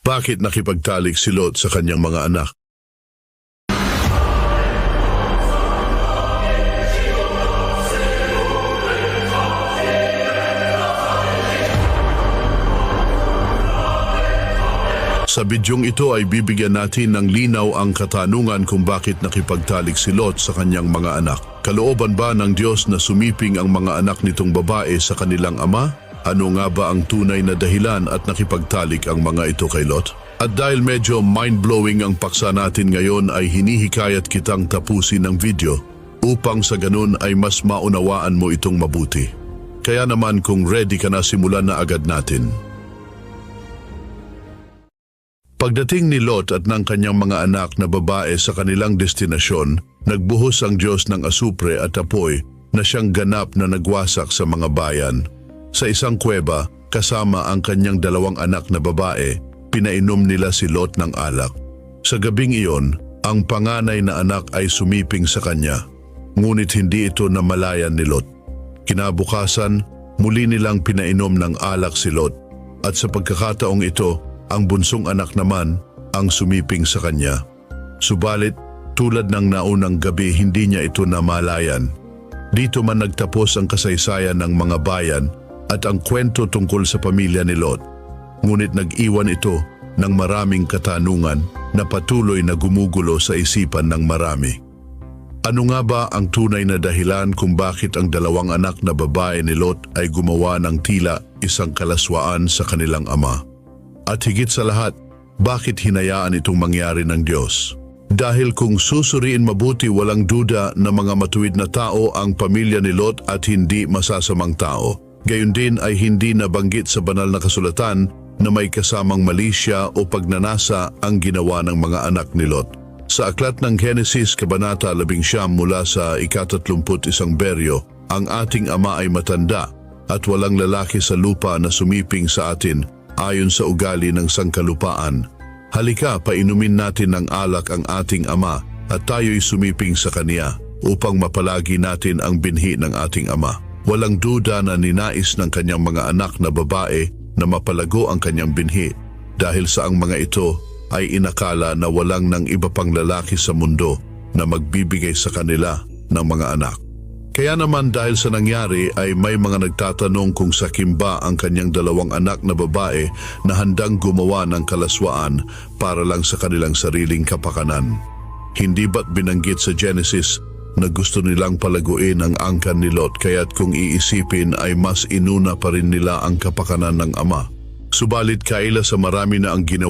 Bakit nakipagtalik si Lot sa kanyang mga anak? Sa bidyong ito ay bibigyan natin ng linaw ang katanungan kung bakit nakipagtalik si Lot sa kanyang mga anak. Kalooban ba ng Diyos na sumiping ang mga anak nitong babae sa kanilang ama? Ano nga ba ang tunay na dahilan at nakipagtalik ang mga ito kay Lot? At dahil medyo mind-blowing ang paksa natin ngayon ay hinihikayat kitang tapusin ang video upang sa ganun ay mas maunawaan mo itong mabuti. Kaya naman kung ready ka na, simulan na agad natin. Pagdating ni Lot at ng kanyang mga anak na babae sa kanilang destinasyon, nagbuhos ang Diyos ng asupre at apoy na siyang ganap na nagwasak sa mga bayan. Sa isang kuweba, kasama ang kanyang 2 anak na babae, pinainom nila si Lot ng alak. Sa gabing iyon, ang panganay na anak ay sumiping sa kanya, ngunit hindi ito namalayan ni Lot. Kinabukasan, muli nilang pinainom ng alak si Lot, at sa pagkakataong ito, ang bunsong anak naman ang sumiping sa kanya. Subalit, tulad ng naunang gabi, hindi niya ito namalayan. Dito man nagtapos ang kasaysayan ng mga bayan at ang kwento tungkol sa pamilya ni Lot. Ngunit nag-iwan ito ng maraming katanungan na patuloy na gumugulo sa isipan ng marami. Ano nga ba ang tunay na dahilan kung bakit ang 2 anak na babae ni Lot ay gumawa ng tila isang kalaswaan sa kanilang ama? At higit sa lahat, bakit hinayaan itong mangyari ng Diyos? Dahil kung susuriin mabuti, walang duda na mga matuwid na tao ang pamilya ni Lot at hindi masasamang tao. Gayon din ay hindi nabanggit sa banal na kasulatan na may kasamang malisya o pagnanasa ang ginawa ng mga anak ni Lot. Sa aklat ng Genesis, Kabanata 11 mula sa 31 beryo, ang ating ama ay matanda at walang lalaki sa lupa na sumiping sa atin ayon sa ugali ng sangkalupaan. Halika, painumin natin ng alak ang ating ama at tayo'y sumiping sa kaniya upang mapalagi natin ang binhi ng ating ama. Walang duda na ninais ng kanyang mga anak na babae na mapalago ang kanyang binhi dahil sa ang mga ito ay inakala na walang nang iba pang lalaki sa mundo na magbibigay sa kanila ng mga anak. Kaya naman dahil sa nangyari ay may mga nagtatanong kung sakim ba ang kanyang 2 anak na babae na handang gumawa ng kalaswaan para lang sa kanilang sariling kapakanan. Hindi ba't binanggit sa Genesis na gusto nilang palaguin ang angkan ni Lot, kaya't kung iisipin ay mas inuna pa rin nila ang kapakanan ng ama. Subalit kaila sa marami na ang ginawa